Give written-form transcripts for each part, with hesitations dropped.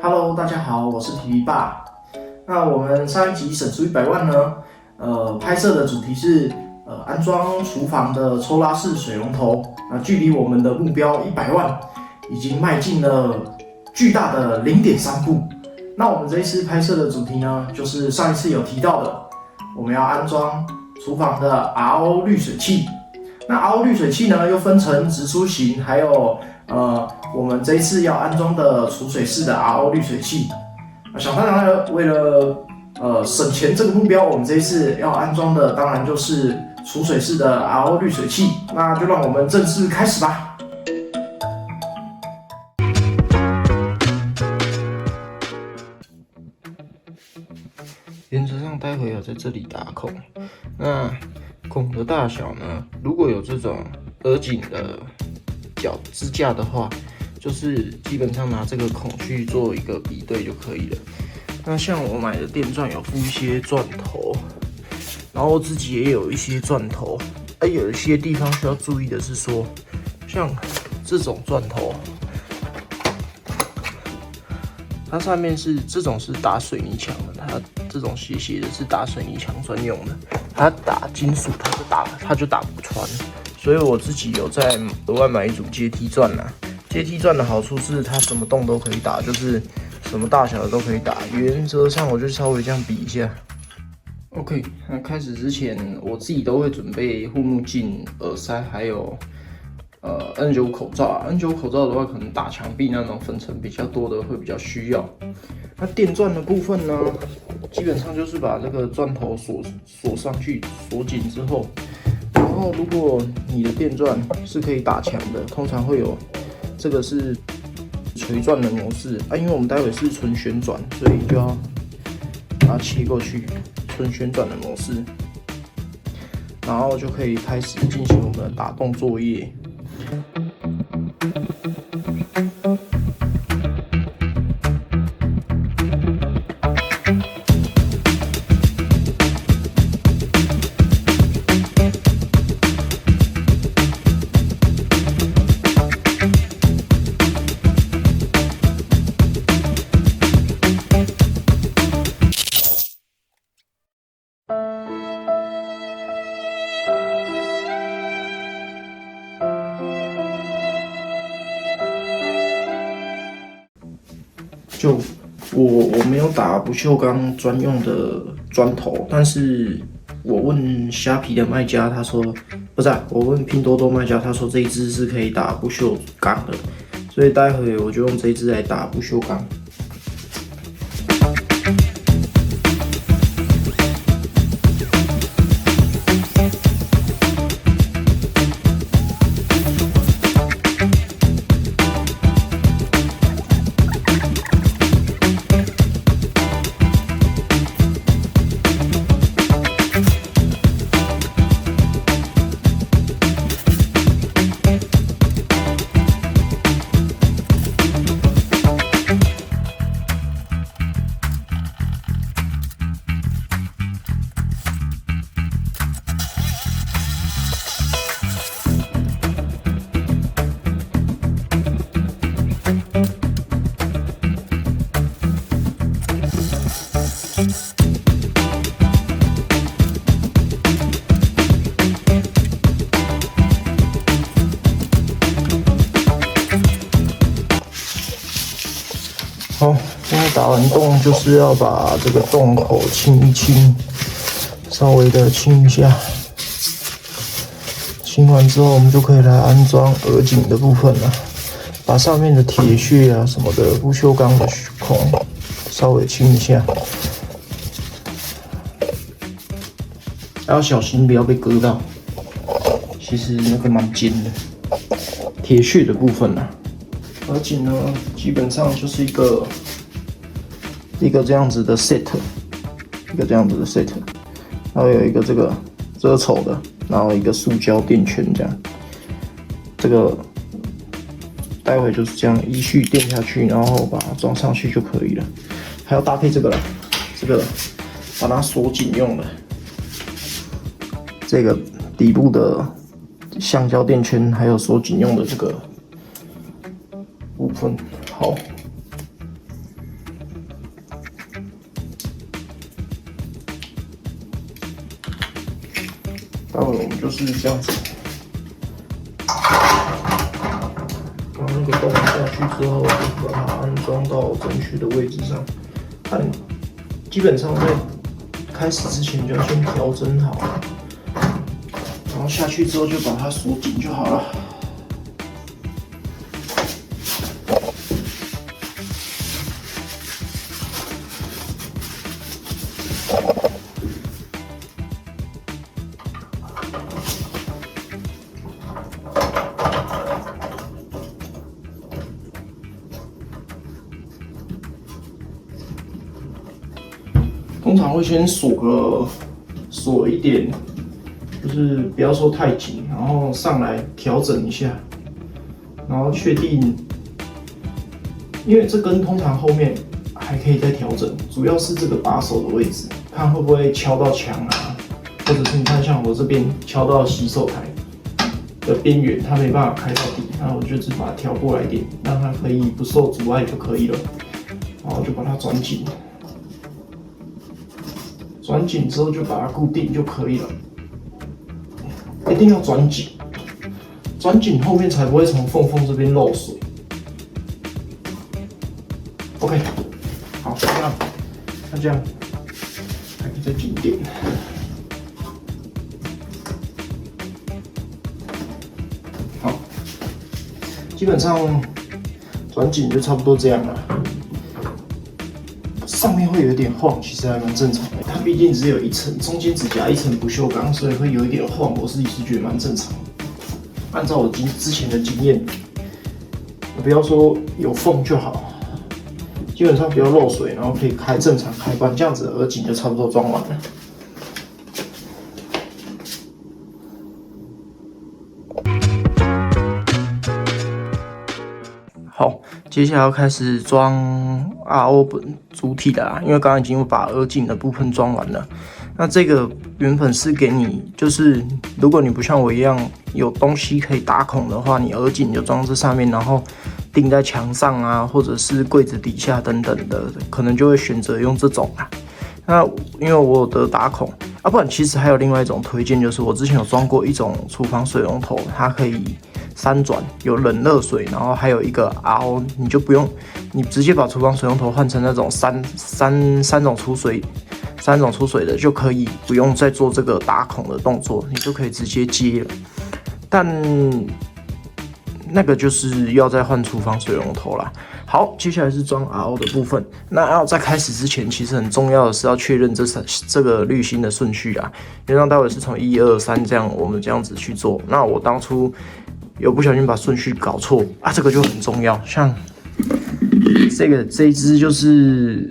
Hello， 大家好，我是皮皮爸。那我们上一集省出100万呢，拍摄的主题是安装厨房的抽拉式水龙头。那距离我们的目标100万已经迈进了巨大的0.3步。那我们这一次拍摄的主题呢，就是上一次有提到的，我们要安装厨房的 RO 滤水器。那 RO 滤水器呢，又分成直出型，还有我们这一次要安装的储水式的 RO 滤水器。想当然了，为了省钱这个目标，我们这一次要安装的当然就是储水式的 RO 滤水器。那就让我们正式开始吧。原则上，待会要在这里打孔。那孔的大小呢？如果有这种耳颈的支架的话，就是基本上拿这个孔去做一个比对就可以了。那像我买的电钻有附一些钻头，然后自己也有一些钻头。有一些地方需要注意的是说，像这种钻头，它上面这种是打水泥墙的，它这种斜的是打水泥墙专用的，它打金属它就打不穿，所以我自己有在额外买一组阶梯钻啦。阶梯钻的好处是它什么洞都可以打，就是什么大小的都可以打。原则上我就稍微这样比一下。OK， 那开始之前我自己都会准备护目镜、耳塞，还有N95 口罩。N95 口罩的话，可能打墙壁那种粉尘比较多的会比较需要。那电钻的部分呢，基本上就是把这个钻头锁上去，锁紧之后，然后如果你的电钻是可以打墙的，通常会有这个是垂钻的模式因为我们待会是纯旋转，所以就要把它切过去，纯旋转的模式，然后就可以开始进行我们的打洞作业。就我没有打不锈钢专用的砖头，但是我问虾皮的卖家，他说不是我问拼多多卖家，他说这一支是可以打不锈钢的，所以待会我就用这一支来打不锈钢。好，现在打完洞就是要把这个洞口清一清，稍微的清一下。清完之后，我们就可以来安装耳颈的部分了。把上面的铁屑啊什么的不锈钢的孔稍微清一下，要小心不要被割到。其实那个蛮尖的，铁屑的部分啊。耳颈呢，基本上就是一个这样子的 set， 一个这样子的 set， 然后有一个这个遮丑的，然后一个塑胶垫圈这样。这个待会就是这样依序垫下去，然后把它装上去就可以了。还要搭配这个啦，这个把它锁紧用的，这个底部的橡胶垫圈还有锁紧用的这个部分。好，待会我们就是这样子，把那个洞下去之后，就把它安装到正确的位置上。但基本上在开始之前就要先调整好，然后下去之后就把它锁紧就好了。通常会先锁一点，就是不要说太紧，然后上来调整一下，然后确定，因为这根通常后面还可以再调整，主要是这个把手的位置，看会不会敲到墙啊，或者是你看像我这边敲到洗手台的边缘，它没办法开到底，那我就只把它调过来一点，让它可以不受阻碍就可以了，然后就把它转紧。转紧之后就把它固定就可以了，一定要转紧，转紧后面才不会从缝这边漏水。OK， 好，那这样还可以再紧一点。好，基本上转紧就差不多这样了。上面会有一点晃，其实还蛮正常的。它毕竟只有一层，中间只加一层不锈钢，所以会有一点晃。我自己是觉得蛮正常的。按照我之前的经验，不要说有缝就好，基本上不要漏水，然后可以正常开关，这样子耳颈就差不多装完了。好，接下来要开始装 RO 本主体的啦，因为刚刚已经把耳颈的部分装完了。那这个原本是给你，就是如果你不像我一样有东西可以打孔的话，你耳颈就装这上面，然后钉在墙上啊，或者是柜子底下等等的，可能就会选择用这种啦。那因为我有得打孔啊，不然其实还有另外一种推荐，就是我之前有装过一种厨房水龙头，它可以3转，有冷热水，然后还有一个 RO， 你就不用，你直接把厨房水龙头换成那种三种出水的，就可以不用再做这个打孔的动作，你就可以直接接了。但那个就是要再换厨房水龙头啦。好，接下来是装 RO 的部分。那在开始之前，其实很重要的是要确认这个滤芯的顺序啊。原来待会是从1、2、3这样，我们这样子去做。那我当初有不小心把顺序搞错啊，这个就很重要。像这一支就是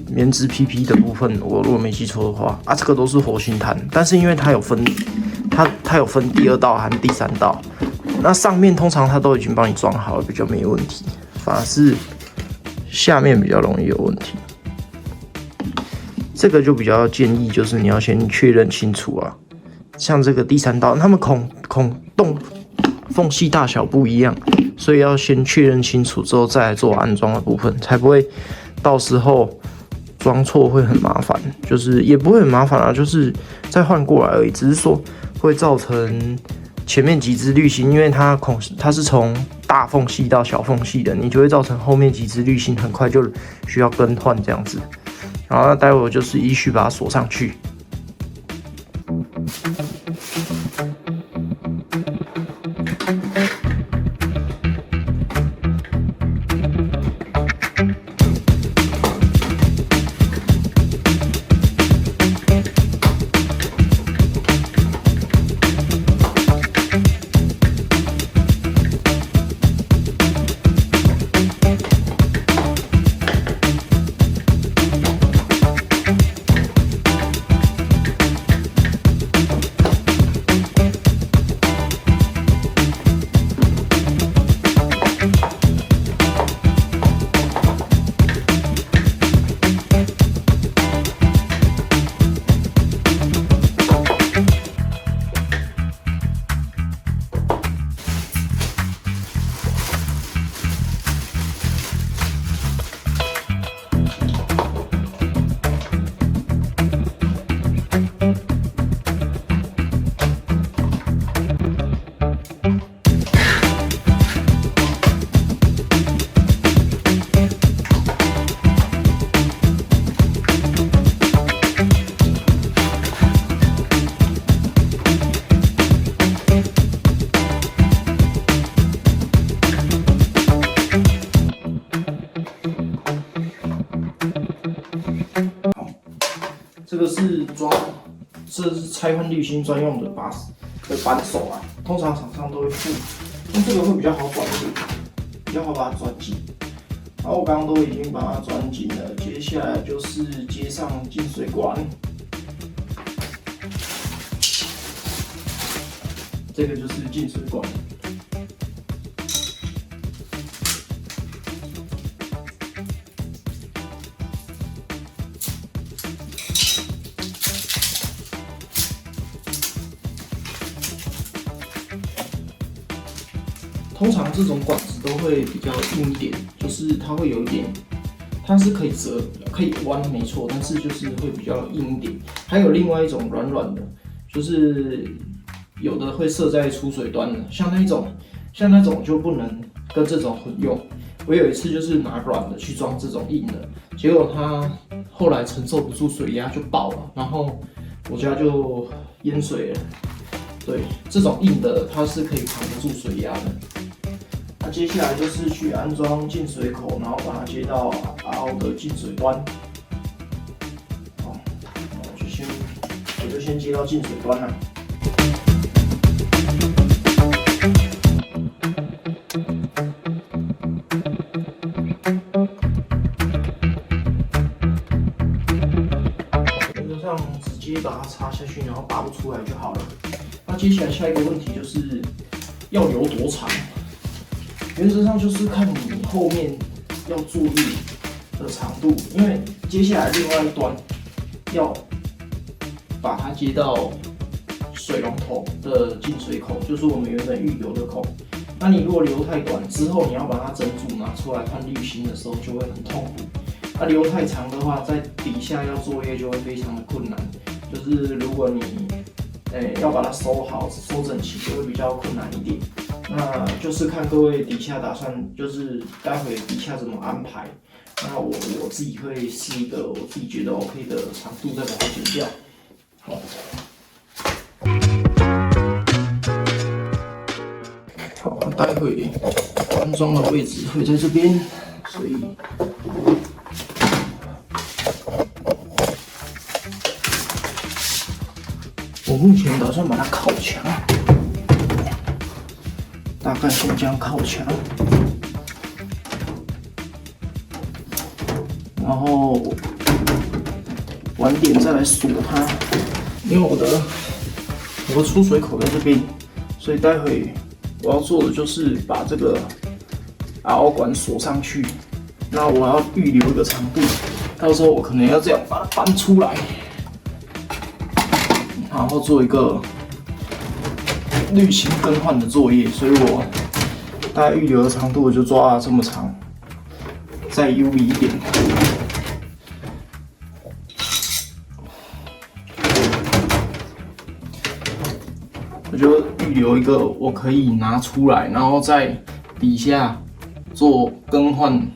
棉质 PP 的部分，我如果没记错的话啊，这个都是活性炭，但是因为它有分第2道和第3道，那上面通常它都已经帮你装好了，比较没问题。反而是下面比较容易有问题，这个就比较建议，就是你要先确认清楚啊。像这个第3道，它们孔洞缝隙大小不一样，所以要先确认清楚之后再来做安装的部分，才不会到时候装错会很麻烦。就是也不会很麻烦啊，就是再换过来而已，只是说会造成前面几支滤芯，因为它是从大缝隙到小缝隙的，你就会造成后面几支滤芯很快就需要更换这样子。然后待会我就是依序把它锁上去。个是这是拆换滤芯专用的扳手啊，通常厂商都会附，用这个会比较好转一点，比较好把它转紧。然后我刚刚都已经把它转紧了，接下来就是接上进水管，这个就是进水管。通常这种管子都会比较硬一点，就是它会有一点，它是可以折、可以弯，没错，但是就是会比较硬一点。还有另外一种软软的，就是有的会设在出水端的，像那种就不能跟这种混用。我有一次就是拿软的去装这种硬的，结果它后来承受不住水压就爆了，然后我家就淹水了。对，这种硬的它是可以扛得住水压的。那接下来就是去安装进水口，然后把它接到 RO 的进水端。好，我就先接到进水端了。原则上直接把它插下去，然后拔不出来就好了。那接下来下一个问题就是要留多长？原则上就是看你后面要注意的长度，因为接下来另外一端要把它接到水龙头的进水口，就是我们原本预留的口。那你如果留太短，之后你要把它整组拿出来换滤芯的时候就会很痛苦。那留太长的话，在底下要作业就会非常的困难。就是如果你要把它收好、收整齐，就会比较困难一点。那就是看各位底下打算，就是待会底下怎么安排。那我自己会试一个我自己觉得 OK 的长度，再把它剪掉。好，待会安装的位置会在这边，所以我目前打算把它靠墙，大概先这样靠墙，然后晚点再来锁它。因为我的出水口在这边，所以待会我要做的就是把这个 RO 管锁上去。那我要预留一个长度，到时候我可能要这样把它搬出来。然后做一个滤芯更换的作业，所以我大概预留的长度我就抓这么长，再 U 一点。我就预留一个我可以拿出来，然后在底下做更换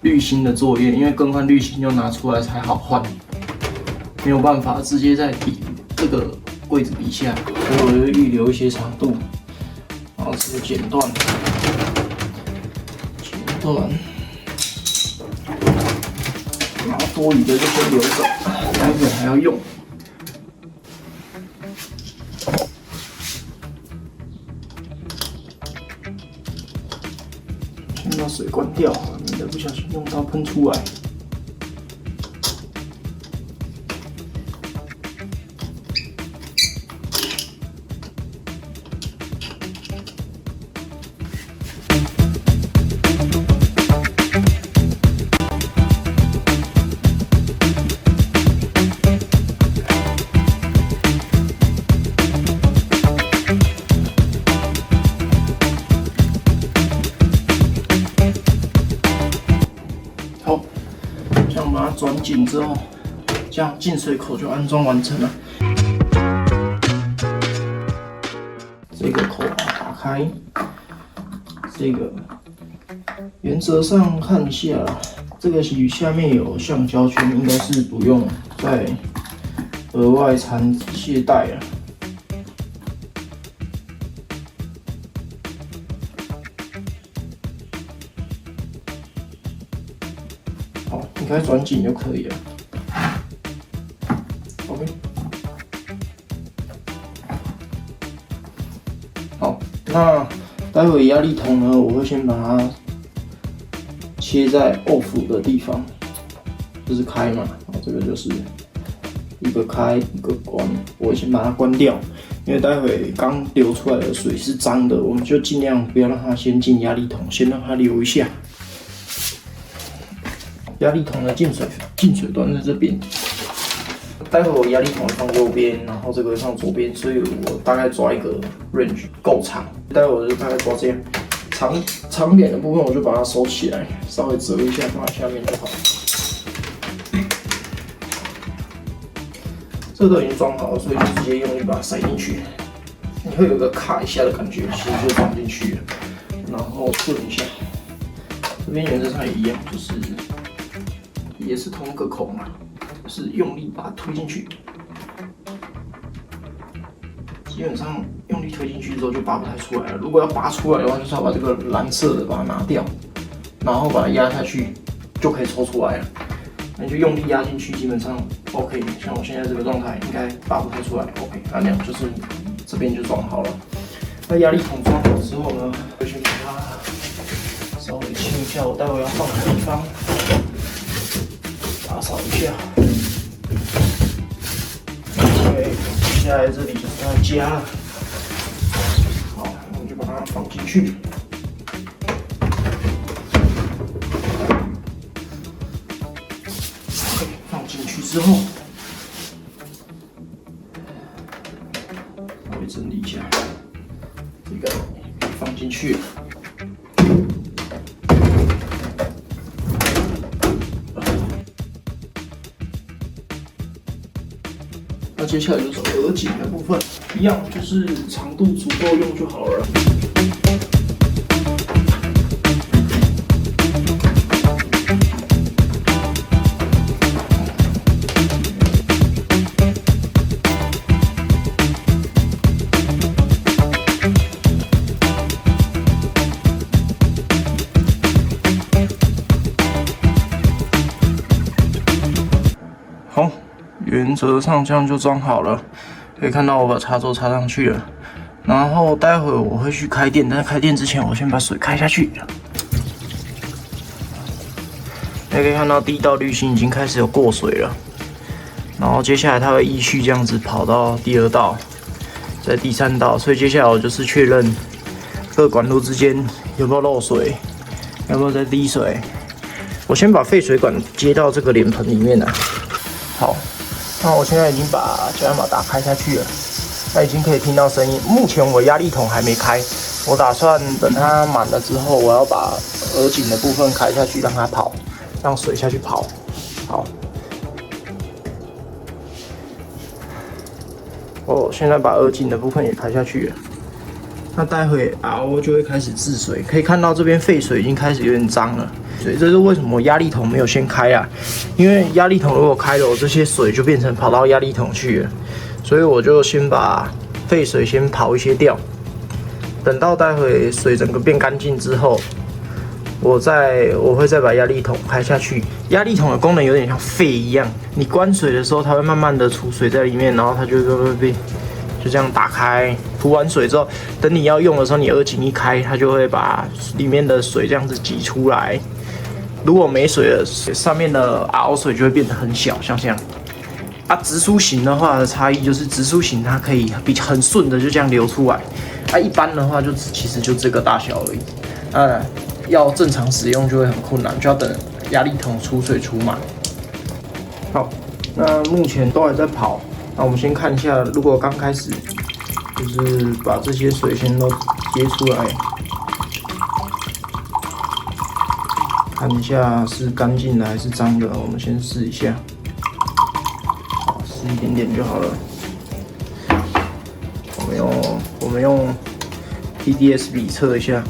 滤芯的作业，因为更换滤芯要拿出来才好换，没有办法直接在这个柜子底下，所以我就预留一些长度，然后直接剪断，然后多余的就先留着，待会还要用。先把水关掉，免得不小心用到喷出来。好，这样把它转紧之后，这样进水口就安装完成了。这个口把它打开，这个原则上看一下，这个下面有橡胶圈，应该是不用再额外缠系带了。好，你开转紧就可以了。那待会压力筒呢，我会先把它切在 off 的地方，就是开嘛，然后这个就是一个开一个关，我会先把它关掉，因为待会刚流出来的水是脏的，我们就尽量不要让它先进压力筒，先让它流一下。压力筒的进水端在这边。待会我压力筒会放右边，然后这个会放左边，所以我大概抓一个 range 够长。待会我就大概抓这样，长点的部分我就把它收起来，稍微折一下放在下面就好。这个都已经装好了，所以就直接用力把它塞进去。你会有个卡一下的感觉，其实就放进去了，然后顺一下。这边原则上也一样，就是也是同一个孔啊。是用力把它推进去，基本上用力推进去之后就拔不太出来了。如果要拔出来的话，就是要把这个蓝色的把它拿掉，然后把它压下去，就可以抽出来了。那你就用力压进去，基本上 OK。像我现在这个状态，应该拔不太出来 OK。那样就是这边就装好了。那压力筒装好之后呢，就先把它稍微清一下我待会要放的地方，打扫一下。接下来这里就是要加了，好，我们就把它放进去。OK， 放进去之后，稍微整理一下，这个放进去。那接下来就是耳颈的部分，一样就是长度足够用就好了。好。原则上这样就装好了，可以看到我把插座插上去了。然后待会我会去开店，但是开店之前我先把水开下去。大家可以看到第一道滤芯已经开始有过水了，然后接下来它会依序这样子跑到第二道，在第三道，所以接下来我就是确认各管路之间有没有漏水，有没有在滴水。我先把废水管接到这个脸盆里面了。好。那我现在已经把加压码打开下去了，那已经可以听到声音。目前我压力筒还没开，我打算等它满了之后，我要把耳颈的部分开下去，让它跑，让水下去跑。好，我现在把耳颈的部分也开下去了。那待会RO就会开始治水，可以看到这边废水已经开始有点脏了。所以这是为什么我压力筒没有先开啊？因为压力筒如果开了，我这些水就变成跑到压力筒去了，所以我就先把废水先跑一些掉，等到待会水整个变干净之后，我会再把压力筒开下去。压力筒的功能有点像肺一样，你关水的时候，它会慢慢的储水在里面，然后它就会就这样打开，涂完水之后，等你要用的时候，你耳颈一开，它就会把里面的水这样子挤出来。如果没水了，上面的RO水就会变得很小，像这样。啊，直输型的话的差异就是直输型它可以很顺的就这样流出来，啊，一般的话就其实就这个大小而已。要正常使用就会很困难，就要等压力筒出水出满。好，那目前都还在跑。那我们先看一下，如果刚开始就是把这些水先都接出来。看一下是干净的还是脏的，我们先试一下，好，试一点点就好了。我们用 TDS 笔测一下，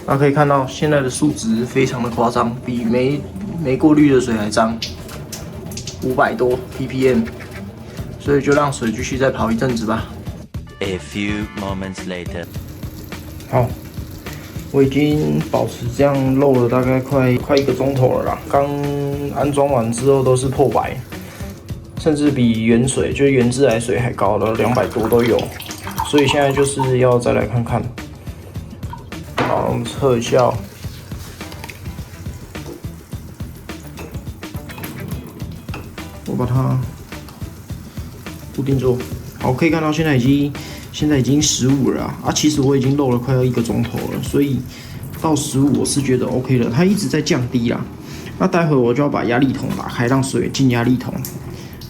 可以看到现在的数值非常的夸张，比没过滤的水还脏，500多 ppm， 所以就让水继续再跑一阵子吧。A few moments later， 好。我已经保持这样漏了大概快1个钟头了啦。刚安装完之后都是破百，甚至比原水就是原自来水还高了，200多都有。所以现在就是要再来看看。好，我们测一下。我把它固定住。好，可以看到现在已经15了啊！其实我已经漏了快要1个钟头了，所以到15我是觉得 OK 了。它一直在降低啦。那待会我就要把压力筒打开，让水进压力筒。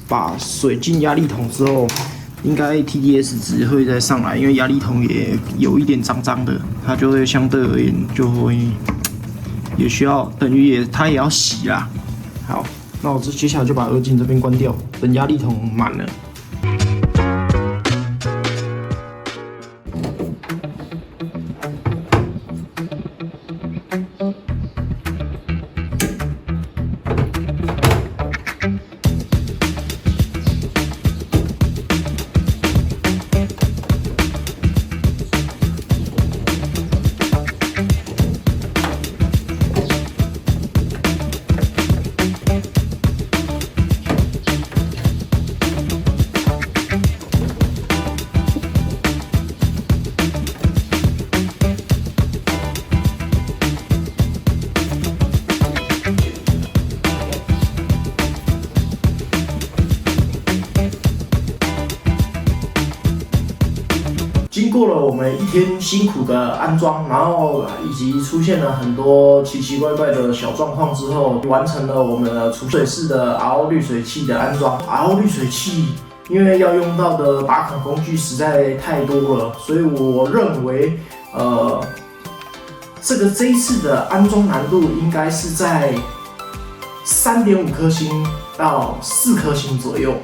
把水进压力筒之后，应该 TDS 值会再上来，因为压力筒也有一点脏脏的，它就会相对而言就会也需要等于它也要洗啦。好，那我接下来就把耳颈这边关掉，等压力筒满了。经过了我们一天辛苦的安装，然后以及出现了很多奇奇怪怪的小状况之后，完成了我们的储水式的 RO 滤水器的安装。RO 滤水器因为要用到的打孔工具实在太多了，所以我认为，这一次的安装难度应该是在3.5颗星到4颗星左右。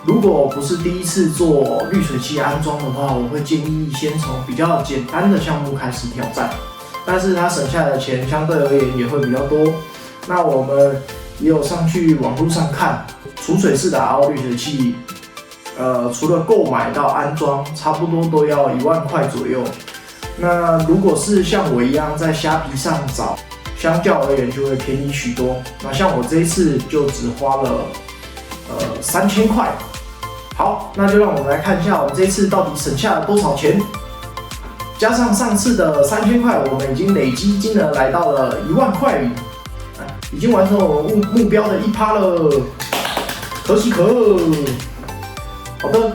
如果不是第一次做滤水器安装的话，我会建议先从比较简单的项目开始挑战，但是它省下的钱相对而言也会比较多。那我们也有上去网络上看，储水式的 RO 滤水器，除了购买到安装，差不多都要1万块左右。那如果是像我一样在虾皮上找，相较而言就会便宜许多。那像我这一次就只花了3000块。好，那就让我们来看一下我们这一次到底省下了多少钱。加上上次的3000块，我们已经累积金额来到了1万块，已经完成我们目标的1%了，可喜可贺。好的，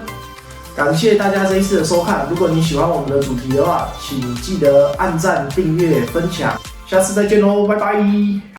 感谢大家这一次的收看。如果你喜欢我们的主题的话，请记得按赞、订阅、分享。下次再见喽，拜拜。